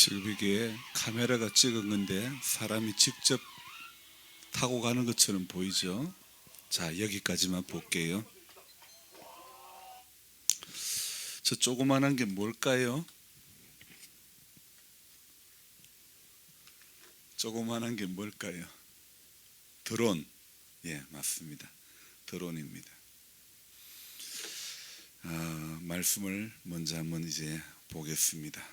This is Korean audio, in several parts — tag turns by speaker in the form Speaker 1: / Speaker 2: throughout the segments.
Speaker 1: 지금 이게 카메라가 찍은 건데 사람이 직접 타고 가는 것처럼 보이죠? 자, 여기까지만 볼게요. 저 조그만한 게 뭘까요? 조그만한 게 뭘까요? 드론. 예, 맞습니다. 드론입니다. 말씀을 먼저 한번 이제 보겠습니다.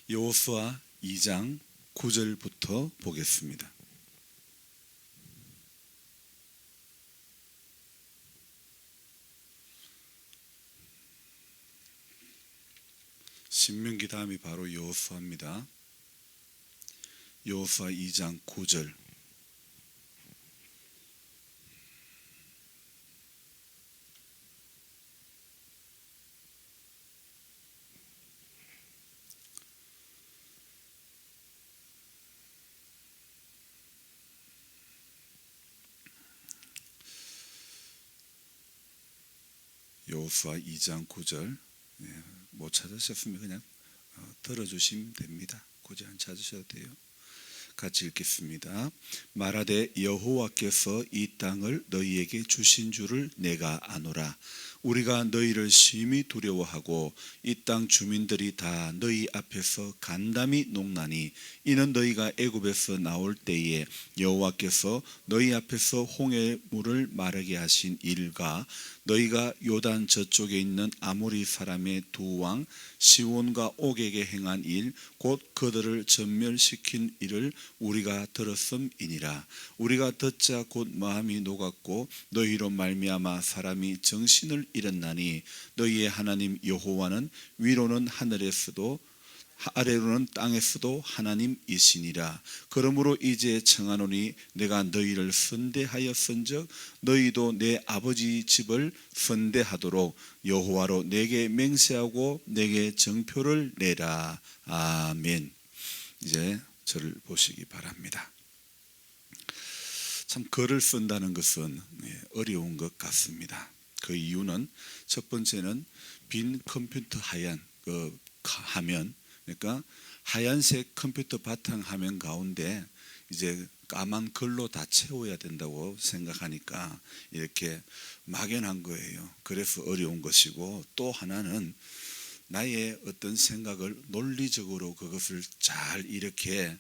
Speaker 1: 여호수아 2장 9절부터 보겠습니다. 신명기 다음이 바로 여호수아입니다. 여호수아 2장 9절. 여호수아 2장 9절. 못 찾으셨으면 그냥 들어주시면 됩니다. 굳이 안 찾으셔도 돼요. 같이 읽겠습니다. 말하되 여호와께서 이 땅을 너희에게 주신 줄을 내가 아노라. 우리가 너희를 심히 두려워하고 이 땅 주민들이 다 너희 앞에서 간담이 녹나니 이는 너희가 애굽에서 나올 때에 여호와께서 너희 앞에서 홍해 물을 마르게 하신 일과 너희가 요단 저쪽에 있는 아모리 사람의 두 왕 시온과 옥에게 행한 일 곧 그들을 전멸시킨 일을 우리가 들었음이니라. 우리가 듣자 곧 마음이 녹았고 너희로 말미암아 사람이 정신을 잃었나니 너희의 하나님 여호와는 위로는 하늘에서도 아래로는 땅에서도 하나님이시니라. 그러므로 이제 청하노니 내가 너희를 선대하였은즉 너희도 내 아버지 집을 선대하도록 여호와로 내게 맹세하고 내게 정표를 내라. 아멘. 이제 저를 보시기 바랍니다. 참 글을 쓴다는 것은 어려운 것 같습니다. 그 이유는 첫 번째는 빈 컴퓨터 하얀 그 화면, 그러니까 하얀색 컴퓨터 바탕 화면 가운데 이제 까만 글로 다 채워야 된다고 생각하니까 이렇게 막연한 거예요. 그래서 어려운 것이고, 또 하나는 나의 어떤 생각을 논리적으로 그것을 잘 이렇게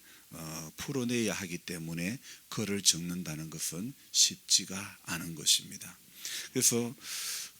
Speaker 1: 풀어내야 하기 때문에 글을 적는다는 것은 쉽지가 않은 것입니다. 그래서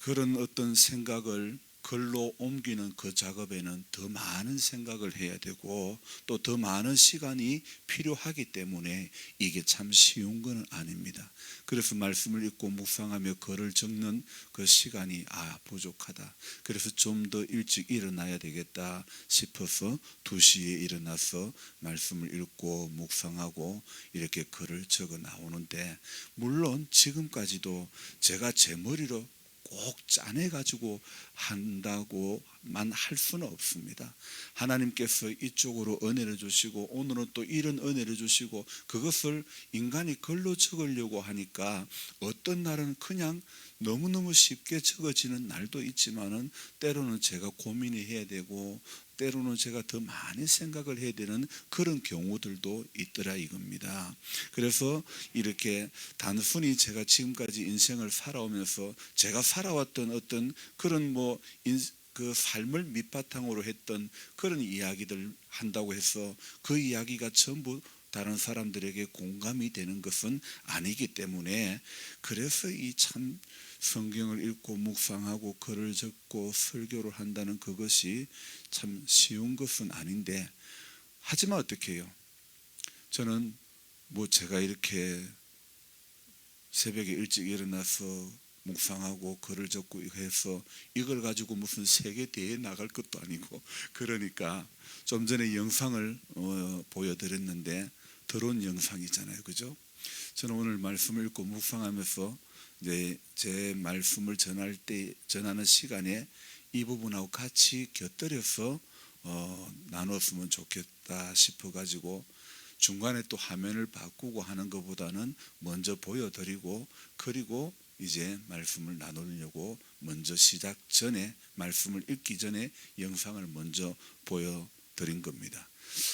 Speaker 1: 그런 어떤 생각을 글로 옮기는 그 작업에는 더 많은 생각을 해야 되고 또 더 많은 시간이 필요하기 때문에 이게 참 쉬운 건 아닙니다. 그래서 말씀을 읽고 묵상하며 글을 적는 그 시간이 부족하다. 그래서 좀 더 일찍 일어나야 되겠다 싶어서 2시에 일어나서 말씀을 읽고 묵상하고 이렇게 글을 적어 나오는데, 물론 지금까지도 제가 제 머리로 꼭 짜내가지고 한다고만 할 수는 없습니다. 하나님께서 이쪽으로 은혜를 주시고 오늘은 또 이런 은혜를 주시고 그것을 인간이 글로 적으려고 하니까 어떤 날은 그냥 너무너무 쉽게 적어지는 날도 있지만은 때로는 제가 고민해야 되고 때로는 제가 더 많이 생각을 해야 되는 그런 경우들도 있더라 이겁니다. 그래서 이렇게 단순히 제가 지금까지 인생을 살아오면서 제가 살아왔던 어떤 그런 그 삶을 밑바탕으로 했던 그런 이야기들 한다고 해서 그 이야기가 전부 다른 사람들에게 공감이 되는 것은 아니기 때문에, 그래서 이 참 성경을 읽고 묵상하고 글을 적고 설교를 한다는 그것이 참 쉬운 것은 아닌데, 하지만 어떻게 해요? 저는 제가 이렇게 새벽에 일찍 일어나서 묵상하고 글을 적고 해서 이걸 가지고 무슨 세계 대회에 나갈 것도 아니고, 그러니까 좀 전에 영상을 보여드렸는데 드론 영상이잖아요, 그죠? 저는 오늘 말씀을 읽고 묵상하면서 이제 제 말씀을 전하는 시간에 이 부분하고 같이 곁들여서 나눴으면 좋겠다 싶어가지고 중간에 또 화면을 바꾸고 하는 것보다는 먼저 보여드리고 그리고 이제 말씀을 나누려고 먼저 시작 전에 말씀을 읽기 전에 영상을 먼저 보여드린 겁니다.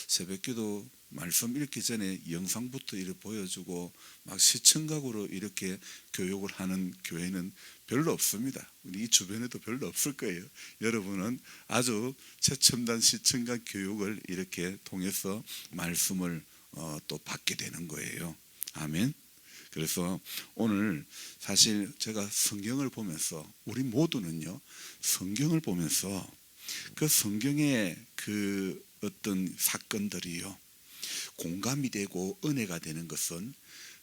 Speaker 1: 새벽기도 말씀 읽기 전에 영상부터 이렇게 보여주고 막 시청각으로 이렇게 교육을 하는 교회는 별로 없습니다. 우리 이 주변에도 별로 없을 거예요. 여러분은 아주 최첨단 시청각 교육을 이렇게 통해서 말씀을 또 받게 되는 거예요. 아멘. 그래서 오늘 사실 제가 성경을 보면서 우리 모두는요 성경을 보면서 그 성경의 그 어떤 사건들이요 공감이 되고 은혜가 되는 것은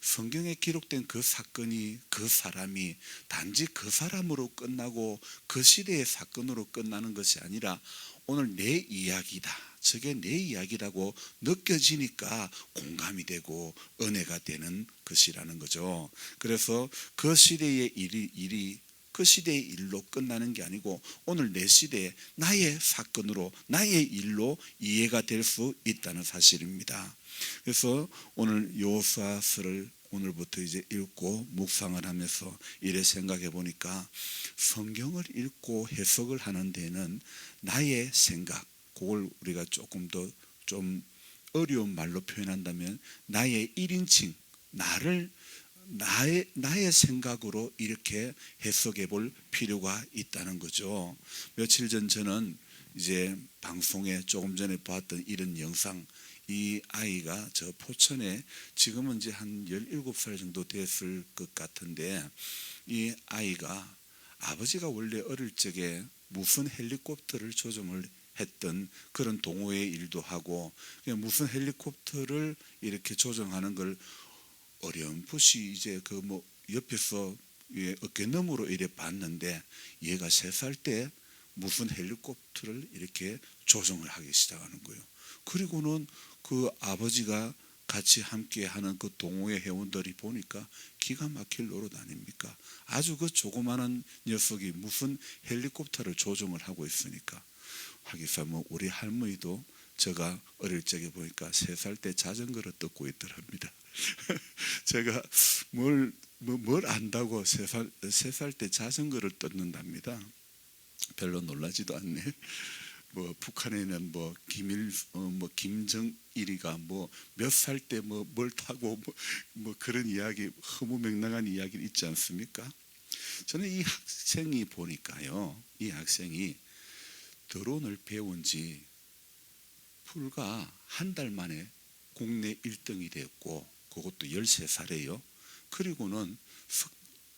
Speaker 1: 성경에 기록된 그 사건이 그 사람이 단지 그 사람으로 끝나고 그 시대의 사건으로 끝나는 것이 아니라 오늘 내 이야기다, 저게 내 이야기라고 느껴지니까 공감이 되고 은혜가 되는 것이라는 거죠. 그래서 그 시대의 일이 그 시대의 일로 끝나는 게 아니고 오늘 내 시대에 나의 사건으로 나의 일로 이해가 될 수 있다는 사실입니다. 그래서 오늘 여호수아서를 오늘부터 이제 읽고 묵상을 하면서 이래 생각해 보니까 성경을 읽고 해석을 하는 데는 나의 생각, 그걸 우리가 조금 더 좀 어려운 말로 표현한다면 나의 1인칭, 나의 생각으로 이렇게 해석해 볼 필요가 있다는 거죠. 며칠 전 저는 이제 방송에 조금 전에 봤던 이런 영상, 이 아이가 저 포천에 지금은 이제 한 17살 정도 됐을 것 같은데 이 아이가 아버지가 원래 어릴 적에 무슨 헬리콥터를 조종을 했던 그런 동호회 일도 하고 무슨 헬리콥터를 이렇게 조종하는 걸 어렴풋이 이제 그 뭐 옆에서 어깨너머로 이래 봤는데 얘가 3살 때 무슨 헬리콥터를 이렇게 조종을 하기 시작하는 거예요. 그리고는 그 아버지가 같이 함께 하는 그 동호회 회원들이 보니까 기가 막힐 노릇 아닙니까? 아주 그 조그마한 녀석이 무슨 헬리콥터를 조종을 하고 있으니까 하기사 뭐 우리 할머니도 제가 어릴 적에 보니까 3살 때 자전거를 뜯고 있더랍니다. 제가 뭘 안다고 3살 때 자전거를 뜯는답니다. 별로 놀라지도 않네. 뭐 북한에는 뭐 김정일이가 뭐 몇 살 때 뭐 뭘 타고 뭐 그런 이야기 허무맹랑한 이야기 있지 않습니까? 저는 이 학생이 보니까요, 이 학생이 드론을 배운 지 불과 한 달 만에 국내 1등이 됐고 그것도 13살이에요. 그리고는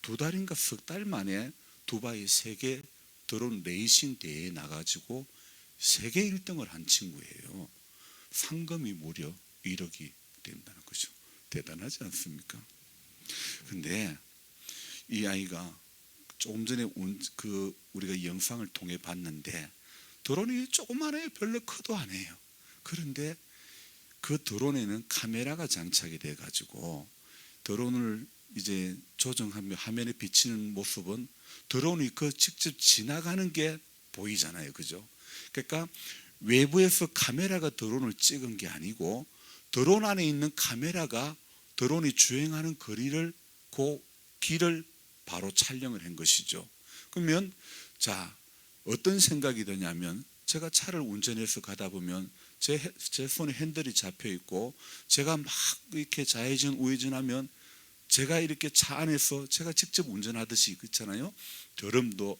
Speaker 1: 2달인가 3달 만에 두바이 세계 드론 레이싱 대회에 나가지고 세계 1등을 한 친구예요. 상금이 무려 1억이 된다는 거죠. 대단하지 않습니까? 근데 이 아이가 조금 전에 우리가 영상을 통해 봤는데 드론이 조그마해요. 별로 크도 않아요. 그런데 그 드론에는 카메라가 장착이 돼 가지고 드론을 이제 조정하며 화면에 비치는 모습은 드론이 그 직접 지나가는 게 보이잖아요. 그죠? 그러니까 외부에서 카메라가 드론을 찍은 게 아니고 드론 안에 있는 카메라가 드론이 주행하는 거리를 그 길을 바로 촬영을 한 것이죠. 그러면 자 어떤 생각이 드냐면 제가 차를 운전해서 가다 보면 제 손에 핸들이 잡혀 있고 제가 막 이렇게 좌회전 우회전하면 제가 이렇게 차 안에서 제가 직접 운전하듯이 그렇잖아요. 드론도요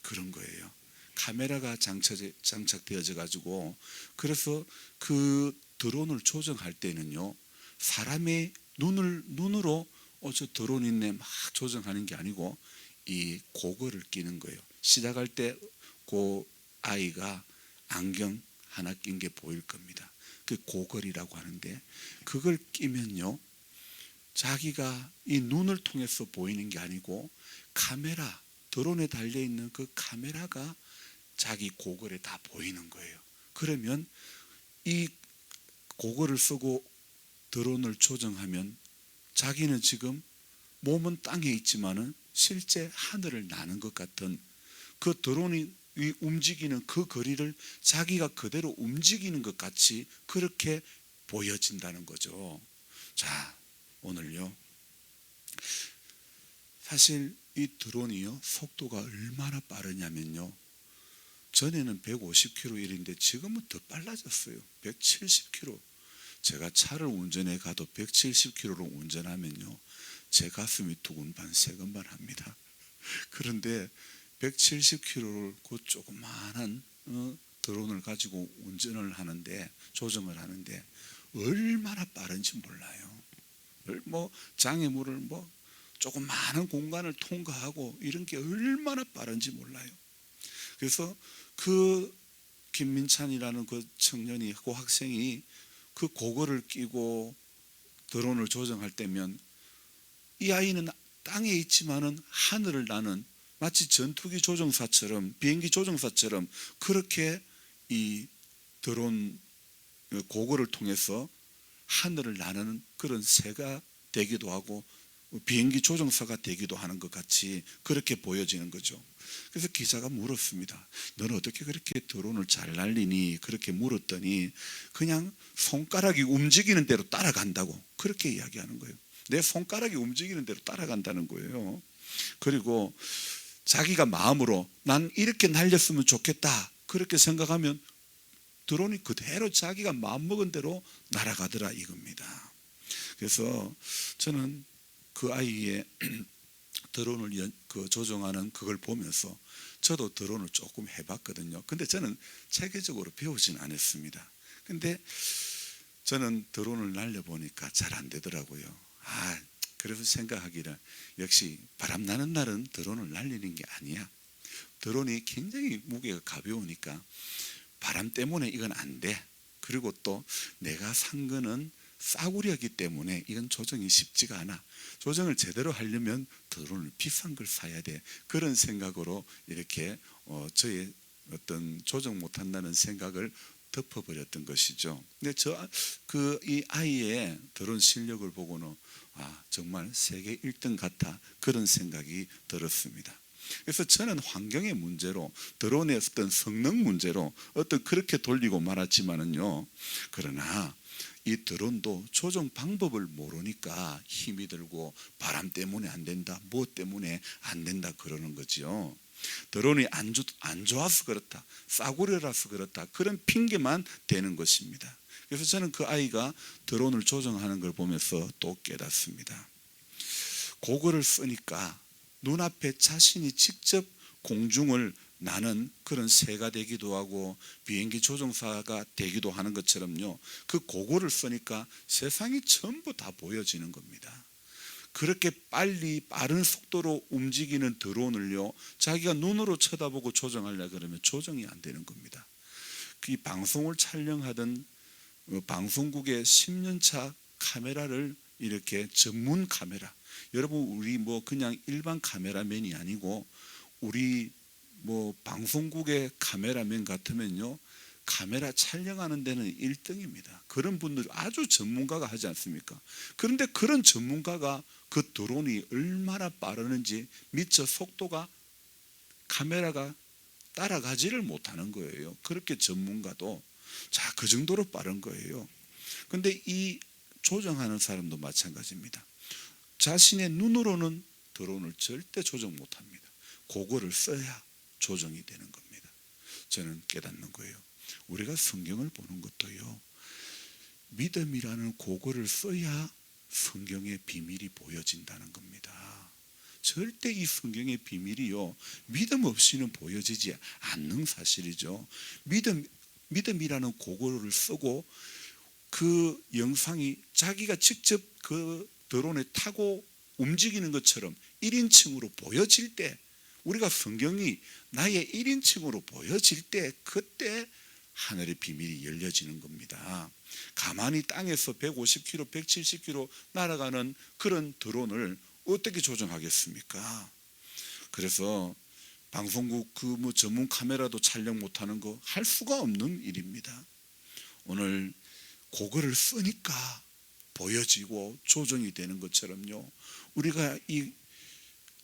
Speaker 1: 그런 거예요. 카메라가 장착되어져 가지고 그래서 그 드론을 조정할 때는요 사람의 눈으로 저 드론 있네 막 조정하는 게 아니고 이 고글을 끼는 거예요. 시작할 때 그 아이가 안경 하나 낀 게 보일 겁니다. 그 고글이라고 하는데 그걸 끼면요 자기가 이 눈을 통해서 보이는 게 아니고 카메라 드론에 달려있는 그 카메라가 자기 고글에 다 보이는 거예요. 그러면 이 고글을 쓰고 드론을 조정하면 자기는 지금 몸은 땅에 있지만은 실제 하늘을 나는 것 같은 그 드론이 움직이는 그 거리를 자기가 그대로 움직이는 것 같이 그렇게 보여진다는 거죠. 자, 오늘요 사실 이 드론이요 속도가 얼마나 빠르냐면요, 전에는 150km/h인데 지금은 더 빨라졌어요. 170km. 제가 차를 운전해 가도 170km로 운전하면요 제 가슴이 두근반 세근반 합니다. 그런데 170km를 그 조그마한 드론을 가지고 운전을 하는데, 조정을 하는데 얼마나 빠른지 몰라요. 뭐 장애물을 뭐 조그마한 공간을 통과하고 이런 게 얼마나 빠른지 몰라요. 그래서 그 김민찬이라는 그 청년이, 그 학생이 그 고글을 끼고 드론을 조정할 때면 이 아이는 땅에 있지만은 하늘을 나는, 마치 전투기 조종사처럼, 비행기 조종사처럼 그렇게 이 드론 고글을 통해서 하늘을 나르는 그런 새가 되기도 하고 비행기 조종사가 되기도 하는 것 같이 그렇게 보여지는 거죠. 그래서 기자가 물었습니다. 너는 어떻게 그렇게 드론을 잘 날리니? 그렇게 물었더니 그냥 손가락이 움직이는 대로 따라간다고 그렇게 이야기하는 거예요. 내 손가락이 움직이는 대로 따라간다는 거예요. 그리고 자기가 마음으로 난 이렇게 날렸으면 좋겠다 그렇게 생각하면 드론이 그대로 자기가 마음먹은 대로 날아가더라 이겁니다. 그래서 저는 그 아이의 드론을 조종하는 그걸 보면서 저도 드론을 조금 해봤거든요. 근데 저는 체계적으로 배우진 않았습니다. 근데 저는 드론을 날려보니까 잘 안 되더라고요. 그래서 생각하기를 역시 바람 나는 날은 드론을 날리는 게 아니야. 드론이 굉장히 무게가 가벼우니까 바람 때문에 이건 안 돼. 그리고 또 내가 산 거는 싸구려기 때문에 이건 조정이 쉽지가 않아. 조정을 제대로 하려면 드론을 비싼 걸 사야 돼. 그런 생각으로 이렇게 저의 어떤 조정 못한다는 생각을 덮어버렸던 것이죠. 근데 이 아이의 드론 실력을 보고는 정말 세계 1등 같아 그런 생각이 들었습니다. 그래서 저는 환경의 문제로, 드론의 어떤 성능 문제로 그렇게 돌리고 말았지만은요, 그러나 이 드론도 조종 방법을 모르니까 힘이 들고 바람 때문에 안 된다, 뭐 때문에 안 된다 그러는 거지요. 드론이 안 좋아서 그렇다, 싸구려라서 그렇다, 그런 핑계만 대는 것입니다. 그래서 저는 그 아이가 드론을 조정하는 걸 보면서 또 깨닫습니다. 고글을 쓰니까 눈앞에 자신이 직접 공중을 나는 그런 새가 되기도 하고 비행기 조종사가 되기도 하는 것처럼요, 그 고글을 쓰니까 세상이 전부 다 보여지는 겁니다. 그렇게 빠른 속도로 움직이는 드론을요 자기가 눈으로 쳐다보고 조정하려고 그러면 조정이 안 되는 겁니다. 이 방송을 촬영하던 방송국의 10년차 카메라를 이렇게 전문 카메라, 여러분 우리 뭐 그냥 일반 카메라맨이 아니고 우리 뭐 방송국의 카메라맨 같으면요 카메라 촬영하는 데는 1등입니다. 그런 분들 아주 전문가가 하지 않습니까? 그런데 그런 전문가가 그 드론이 얼마나 빠르는지 미처 속도가 카메라가 따라가지를 못하는 거예요. 그렇게 전문가도 그 정도로 빠른 거예요. 근데 이 조정하는 사람도 마찬가지입니다. 자신의 눈으로는 드론을 절대 조정 못합니다. 그거를 써야 조정이 되는 겁니다. 저는 깨닫는 거예요. 우리가 성경을 보는 것도요, 믿음이라는 그거를 써야 성경의 비밀이 보여진다는 겁니다. 절대 이 성경의 비밀이요 믿음 없이는 보여지지 않는 사실이죠. 믿음이라는 그거를 쓰고 그 영상이 자기가 직접 그 드론에 타고 움직이는 것처럼 1인칭으로 보여질 때, 우리가 성경이 나의 1인칭으로 보여질 때 그때 하늘의 비밀이 열려지는 겁니다. 가만히 땅에서 150km, 170km 날아가는 그런 드론을 어떻게 조정하겠습니까? 그래서 방송국 뭐 전문 카메라도 촬영 못하는 거 할 수가 없는 일입니다. 오늘 그거를 쓰니까 보여지고 조정이 되는 것처럼요, 우리가 이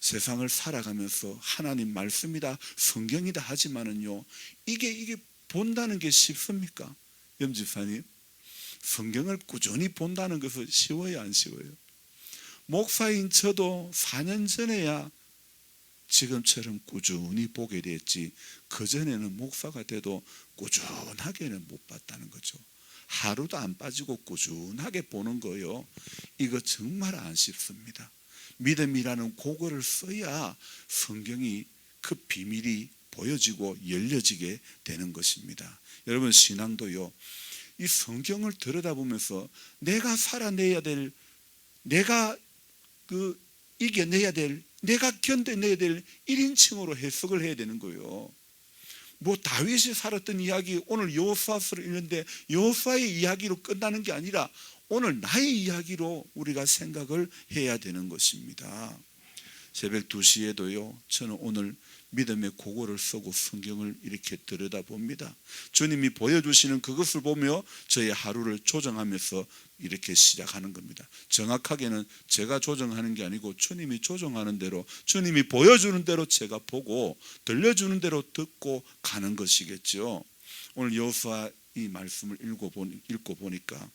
Speaker 1: 세상을 살아가면서 하나님 말씀이다, 성경이다 하지만은요, 이게 본다는 게 쉽습니까? 염집사님, 성경을 꾸준히 본다는 것은 쉬워요, 안 쉬워요? 목사인 저도 4년 전에야 지금처럼 꾸준히 보게 됐지, 그전에는 목사가 돼도 꾸준하게는 못 봤다는 거죠. 하루도 안 빠지고 꾸준하게 보는 거요. 이거 정말 안 쉽습니다. 믿음이라는 고글을 써야 성경이 그 비밀이 보여지고 열려지게 되는 것입니다. 여러분, 신앙도요, 이 성경을 들여다보면서 내가 살아내야 될, 내가 이겨내야 될, 내가 견뎌내야 될 1인칭으로 해석을 해야 되는 거예요. 뭐 다윗이 살았던 이야기, 오늘 여호수아서를 읽는데 여호수아의 이야기로 끝나는 게 아니라 오늘 나의 이야기로 우리가 생각을 해야 되는 것입니다. 새벽 2시에도요, 저는 오늘 믿음의 고고를 쓰고 성경을 이렇게 들여다봅니다. 주님이 보여주시는 그것을 보며 저의 하루를 조정하면서 이렇게 시작하는 겁니다. 정확하게는 제가 조정하는 게 아니고 주님이 조정하는 대로, 주님이 보여주는 대로 제가 보고 들려주는 대로 듣고 가는 것이겠죠. 오늘 여호수아 이 말씀을 읽고 보니까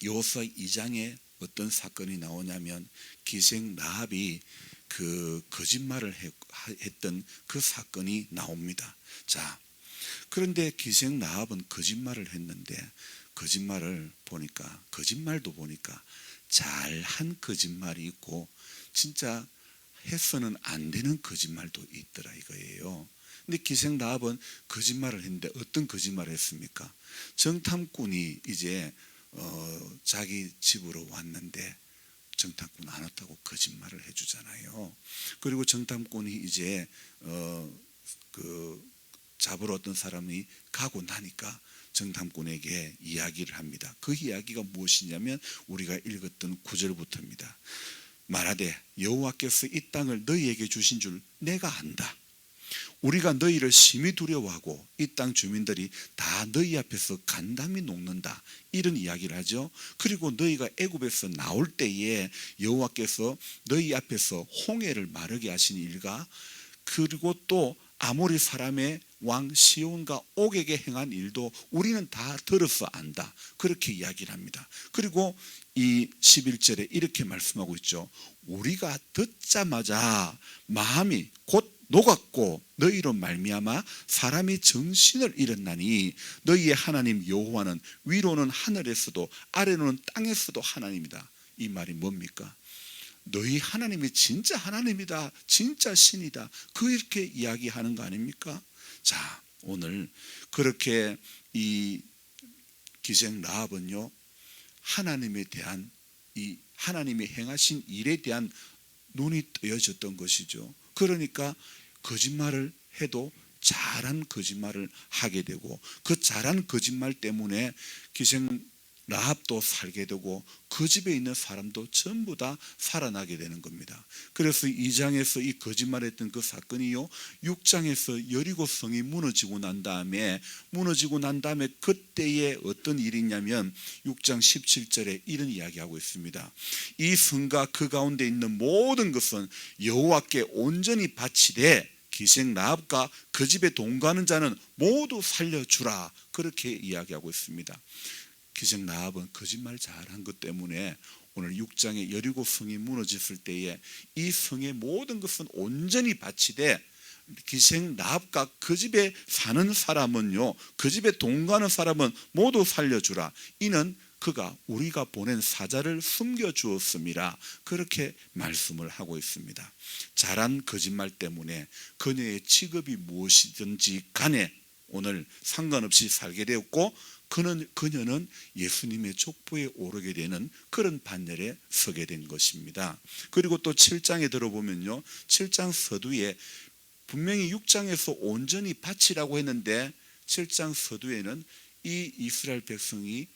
Speaker 1: 여호수아 2장에 어떤 사건이 나오냐면 기생 라합이 그 거짓말을 했던 그 사건이 나옵니다. 자, 그런데 기생 라합은 거짓말을 했는데 거짓말도 보니까 잘한 거짓말이 있고 진짜 해서는 안 되는 거짓말도 있더라 이거예요. 근데 기생 라합은 거짓말을 했는데 어떤 거짓말을 했습니까? 정탐꾼이 이제 자기 집으로 왔는데 정탐꾼 안 왔다고 거짓말을 해주잖아요. 그리고 정탐꾼이 이제 잡으러 어떤 사람이 가고 나니까 정탐꾼에게 이야기를 합니다. 그 이야기가 무엇이냐면 우리가 읽었던 9절부터입니다. 말하되 여호와께서 이 땅을 너희에게 주신 줄 내가 안다. 우리가 너희를 심히 두려워하고 이 땅 주민들이 다 너희 앞에서 간담이 녹는다, 이런 이야기를 하죠. 그리고 너희가 애굽에서 나올 때에 여호와께서 너희 앞에서 홍해를 마르게 하신 일과 그리고 또 아모리 사람의 왕 시온과 옥에게 행한 일도 우리는 다 들어서 안다, 그렇게 이야기를 합니다. 그리고 이 11절에 이렇게 말씀하고 있죠. 우리가 듣자마자 마음이 곧 녹았고 너희로 말미암아 사람이 정신을 잃었나니 너희의 하나님 여호와는 위로는 하늘에서도 아래로는 땅에서도 하나님이다. 이 말이 뭡니까? 너희 하나님이 진짜 하나님이다, 진짜 신이다, 그렇게 이야기하는 거 아닙니까? 자, 오늘 그렇게 이 기생 라합은요, 하나님에 대한 이 하나님이 행하신 일에 대한 눈이 뜨여졌던 것이죠. 그러니까 거짓말을 해도 잘한 거짓말을 하게 되고 그 잘한 거짓말 때문에 기생 라합도 살게 되고 그 집에 있는 사람도 전부 다 살아나게 되는 겁니다. 그래서 2장에서 이 거짓말했던 그 사건이요, 6장에서 여리고 성이 무너지고 난 다음에 그때에 어떤 일이 있냐면 6장 17절에 이런 이야기하고 있습니다. 이 성과 그 가운데 있는 모든 것은 여호와께 온전히 바치되 기생 라합과 그 집에 동거하는 자는 모두 살려주라, 그렇게 이야기하고 있습니다. 기생 라합은 거짓말 잘한 것 때문에 오늘 6장에 여리고 성이 무너졌을 때에 이 성의 모든 것은 온전히 바치되 기생 라합과 그 집에 사는 사람은요, 그 집에 동거하는 사람은 모두 살려주라. 이는 그가 우리가 보낸 사자를 숨겨주었음이라, 그렇게 말씀을 하고 있습니다. 잘한 거짓말 때문에 그녀의 직업이 무엇이든지 간에 오늘 상관없이 살게 되었고 그녀는 예수님의 족보에 오르게 되는 그런 반열에 서게 된 것입니다. 그리고 또 7장에 들어보면요, 7장 서두에 분명히 6장에서 온전히 바치라고 했는데 7장 서두에는 이 이스라엘 백성이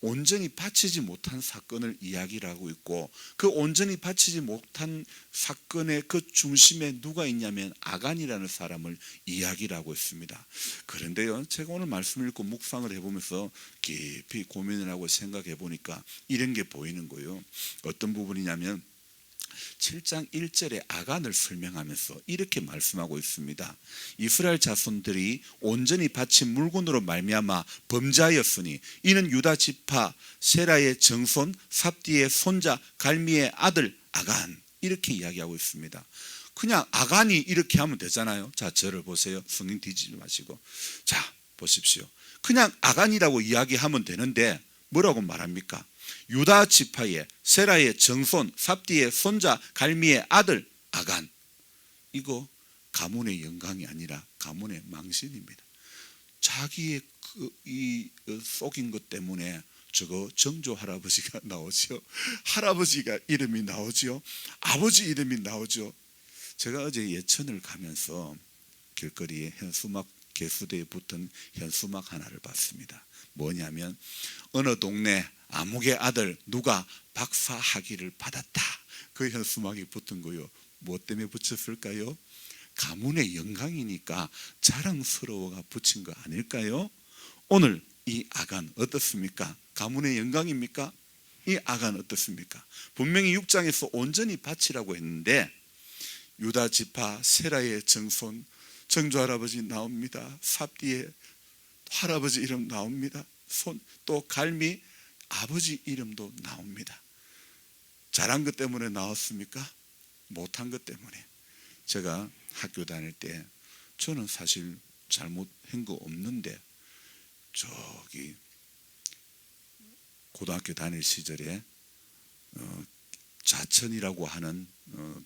Speaker 1: 온전히 바치지 못한 사건을 이야기를 하고 있고 그 온전히 바치지 못한 사건의 그 중심에 누가 있냐면 아간이라는 사람을 이야기를 하고 있습니다. 그런데요, 제가 오늘 말씀을 읽고 묵상을 해보면서 깊이 고민을 하고 생각해 보니까 이런 게 보이는 거예요. 어떤 부분이냐면 7장 1절에 아간을 설명하면서 이렇게 말씀하고 있습니다. 이스라엘 자손들이 온전히 바친 물건으로 말미암아 범죄하였으니 이는 유다 지파 세라의 정손 삽디의 손자 갈미의 아들 아간, 이렇게 이야기하고 있습니다. 그냥 아간이 이렇게 하면 되잖아요. 자, 저를 보세요. 성경 뒤지지 마시고. 자, 보십시오. 그냥 아간이라고 이야기하면 되는데 뭐라고 말합니까? 유다 지파의 세라의 정손 삽디의 손자 갈미의 아들 아간. 이거 가문의 영광이 아니라 가문의 망신입니다. 자기의 이 속인 것 때문에 저거 정조 할아버지가 나오죠. 할아버지가 이름이 나오죠. 아버지 이름이 나오죠. 제가 어제 예천을 가면서 길거리에 현수막 개수대에 붙은 현수막 하나를 봤습니다. 뭐냐면 어느 동네 아무개 아들 누가 박사 학위를 받았다. 그 현수막이 붙은 거요. 뭐 때문에 붙였을까요? 가문의 영광이니까 자랑스러워가 붙인 거 아닐까요? 오늘 이 아간 어떻습니까? 가문의 영광입니까? 이 아간 어떻습니까? 분명히 6장에서 온전히 바치라고 했는데 유다 지파 세라의 정손 정조 할아버지 나옵니다. 삽디의 할아버지 이름 나옵니다. 또 갈미 아버지 이름도 나옵니다. 잘한 것 때문에 나왔습니까? 못한 것 때문에. 제가 학교 다닐 때 저는 사실 잘못한 거 없는데 저기 고등학교 다닐 시절에 자천이라고 하는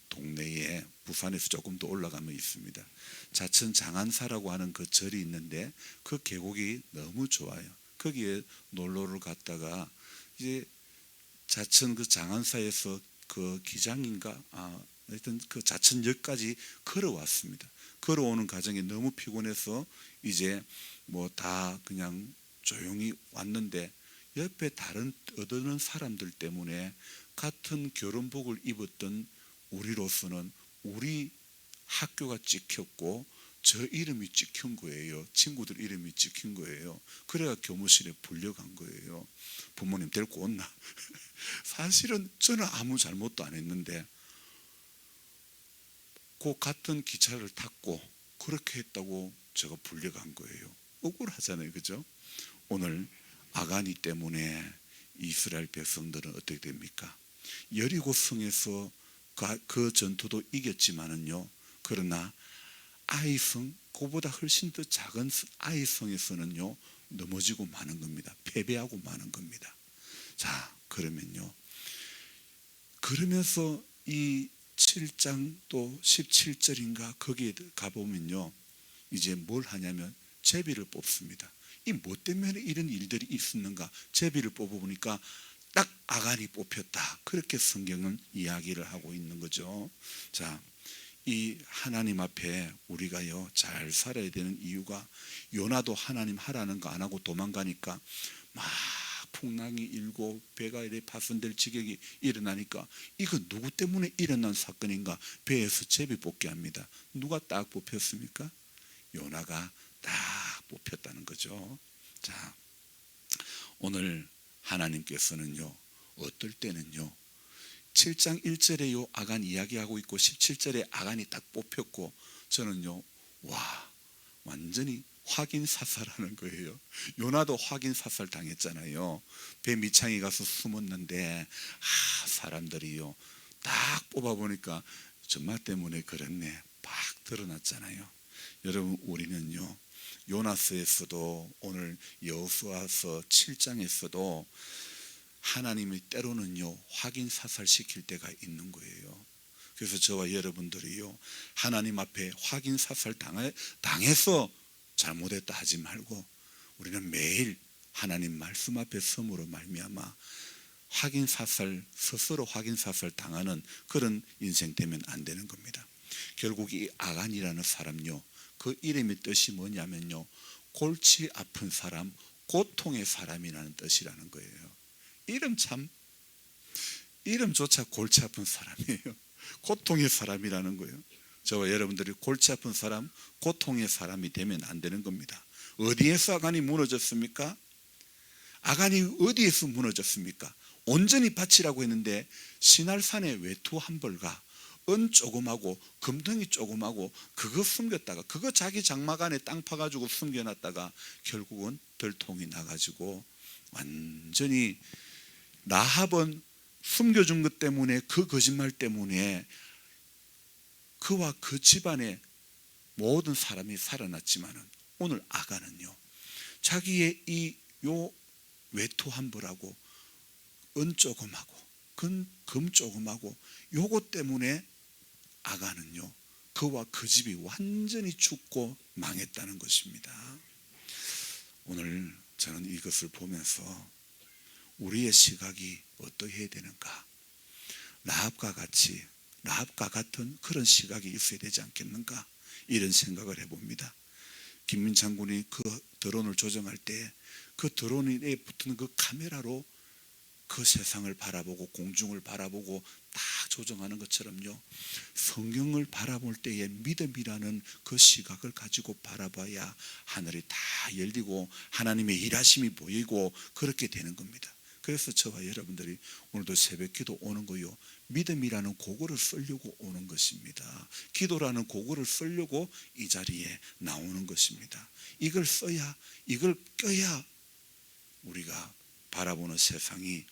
Speaker 1: 동네에 부산에서 조금 더 올라가면 있습니다. 자천 장안사라고 하는 그 절이 있는데 그 계곡이 너무 좋아요. 거기에 놀러를 갔다가 이제 자천 그 장안사에서 그 기장인가 하여튼 그 자천역까지 걸어왔습니다. 걸어오는 과정이 너무 피곤해서 이제 뭐 다 그냥 조용히 왔는데 옆에 다른 얻는 사람들 때문에 같은 결혼복을 입었던 우리로서는 우리 학교가 찍혔고 저 이름이 찍힌 거예요. 친구들 이름이 찍힌 거예요. 그래야 교무실에 불려간 거예요. 부모님 데리고 온나? 사실은 저는 아무 잘못도 안 했는데 그 같은 기차를 탔고 그렇게 했다고 제가 불려간 거예요. 억울하잖아요. 그죠? 오늘 아가니 때문에 이스라엘 백성들은 어떻게 됩니까? 여리고성에서 그 전투도 이겼지만은요. 그러나 아이성, 그보다 훨씬 더 작은 아이성에서는요. 넘어지고 마는 겁니다. 패배하고 마는 겁니다. 자, 그러면요. 그러면서 이 7장 또 17절인가 거기에 가보면요. 이제 뭘 하냐면 제비를 뽑습니다. 이 뭐 때문에 이런 일들이 있었는가? 제비를 뽑아보니까 딱 아간이 뽑혔다. 그렇게 성경은 이야기를 하고 있는 거죠. 자, 이 하나님 앞에 우리가요 잘 살아야 되는 이유가 요나도 하나님 하라는 거 안 하고 도망가니까 막 풍랑이 일고 배가 이래 파손될 지경이 일어나니까 이거 누구 때문에 일어난 사건인가? 배에서 제비 뽑게 합니다. 누가 딱 뽑혔습니까? 요나가 딱 뽑혔다는 거죠. 자, 오늘 하나님께서는요 어떨 때는요 7장 1절에 요 아간 이야기하고 있고 17절에 아간이 딱 뽑혔고 저는요 와 완전히 확인 사살하는 거예요. 요나도 확인 사살 당했잖아요. 배 밑창에 가서 숨었는데 사람들이요 딱 뽑아보니까 정말 때문에 그랬네 팍 드러났잖아요. 여러분 우리는요 요나서에서도 오늘 여호수아서 7장에서도 하나님이 때로는요 확인 사살시킬 때가 있는 거예요. 그래서 저와 여러분들이요 하나님 앞에 확인 사살 당해서 잘못했다 하지 말고 우리는 매일 하나님 말씀 앞에 섬으로 말미암아 확인 사살 스스로 확인 사살 당하는 그런 인생 되면 안 되는 겁니다. 결국 이 아간이라는 사람요 그 이름의 뜻이 뭐냐면요 골치 아픈 사람, 고통의 사람이라는 뜻이라는 거예요. 이름조차 골치 아픈 사람이에요. 고통의 사람이라는 거예요. 저와 여러분들이 골치 아픈 사람, 고통의 사람이 되면 안 되는 겁니다. 어디에서 아간이 무너졌습니까? 아간이 어디에서 무너졌습니까? 온전히 바치라고 했는데 신할산에 외투 한 벌과 은 조금하고 금덩이 조금하고 그거 숨겼다가 그거 자기 장막 안에 땅 파가지고 숨겨놨다가 결국은 들통이 나가지고 완전히 라합은 숨겨준 것 때문에 그 거짓말 때문에 그와 그 집안의 모든 사람이 살아났지만은 오늘 아간은요 자기의 요 외투 한 벌하고 은 조금하고 금 조금하고 요것 때문에 아간은요 그와 그 집이 완전히 죽고 망했다는 것입니다. 오늘 저는 이것을 보면서 우리의 시각이 어떠해야 되는가, 라합과 같은 그런 시각이 있어야 되지 않겠는가 이런 생각을 해봅니다. 김민 장군이 그 드론을 조정할 때 그 드론에 붙는 그 카메라로 그 세상을 바라보고 공중을 바라보고 딱 조정하는 것처럼요 성경을 바라볼 때의 믿음이라는 그 시각을 가지고 바라봐야 하늘이 다 열리고 하나님의 일하심이 보이고 그렇게 되는 겁니다. 그래서 저와 여러분들이 오늘도 새벽기도 오는 거요 믿음이라는 고거를 쓰려고 오는 것입니다. 기도라는 고거를 쓰려고 이 자리에 나오는 것입니다. 이걸 써야, 이걸 껴야 우리가 바라보는 세상이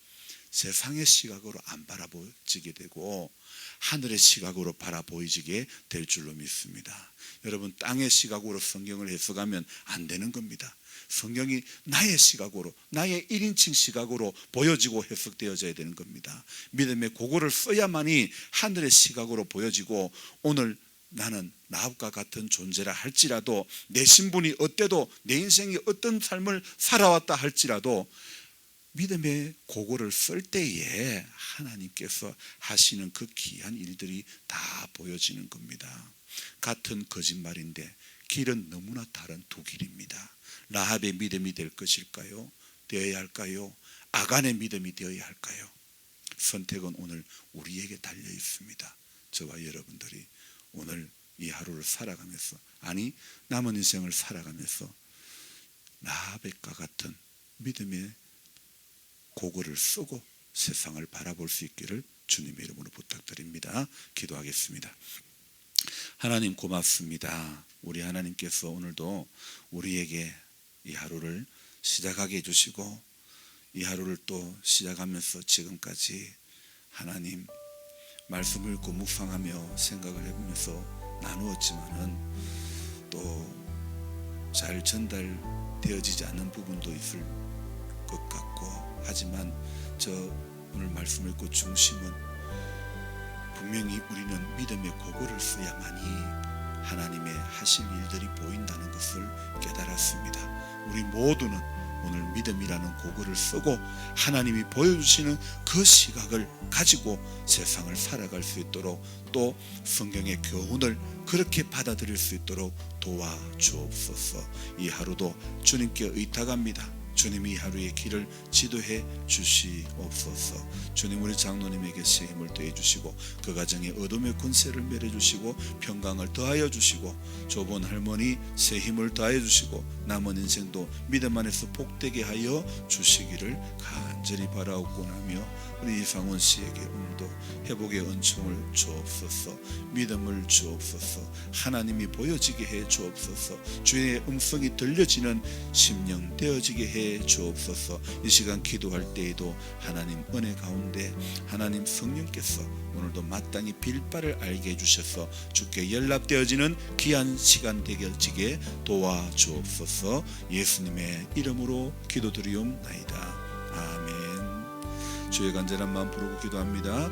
Speaker 1: 세상의 시각으로 안 바라보지게 되고 하늘의 시각으로 바라보이지게 될 줄로 믿습니다. 여러분 땅의 시각으로 성경을 해석하면 안 되는 겁니다. 성경이 나의 시각으로 나의 1인칭 시각으로 보여지고 해석되어져야 되는 겁니다. 믿음의 고거를 써야만이 하늘의 시각으로 보여지고 오늘 나는 라합과 같은 존재라 할지라도 내 신분이 어때도 내 인생이 어떤 삶을 살아왔다 할지라도 믿음의 고거를 쓸 때에 하나님께서 하시는 그 귀한 일들이 다 보여지는 겁니다. 같은 거짓말인데 길은 너무나 다른 두 길입니다. 라합의 믿음이 될 것일까요? 되어야 할까요? 아간의 믿음이 되어야 할까요? 선택은 오늘 우리에게 달려 있습니다. 저와 여러분들이 오늘 이 하루를 살아가면서 아니 남은 인생을 살아가면서 라합과 같은 믿음의 고거를 쓰고 세상을 바라볼 수 있기를 주님의 이름으로 부탁드립니다. 기도하겠습니다. 하나님 고맙습니다. 우리 하나님께서 오늘도 우리에게 이 하루를 시작하게 해주시고 이 하루를 또 시작하면서 지금까지 하나님 말씀을 읽고 묵상하며 생각을 해보면서 나누었지만은 또 잘 전달되어지지 않는 부분도 있을 것 같고 하지만 저 오늘 말씀 읽고 중심은 분명히 우리는 믿음의 고거를 써야만이 하나님의 하실 일들이 보인다는 것을 깨달았습니다. 우리 모두는 오늘 믿음이라는 고거를 쓰고 하나님이 보여주시는 그 시각을 가지고 세상을 살아갈 수 있도록 또 성경의 교훈을 그렇게 받아들일 수 있도록 도와주옵소서. 이 하루도 주님께 의탁합니다. 주님이 이 하루의 길을 지도해 주시옵소서. 주님 우리 장로님에게 새 힘을 더해 주시고 그 가정에 어둠의 권세를 멸해 주시고 평강을 더하여 주시고 조본 할머니 새 힘을 더하여 주시고 남은 인생도 믿음 안에서 복되게 하여 주시기를 간절히 바라옵고나며 우리 이상원 씨에게 오늘도 회복의 은총을 주옵소서. 믿음을 주옵소서. 하나님이 보여지게 해 주옵소서. 주의 음성이 들려지는 심령 되어지게 해 주옵소서. 이 시간 기도할 때에도 하나님 은혜 가운데 하나님 성령께서 오늘도 마땅히 빌바를 알게 해주셔서 주께 연락되어지는 귀한 시간 되어지게 도와주옵소서. 예수님의 이름으로 기도드리옵나이다. 아멘. 주의 간절한 마음 부르고 기도합니다.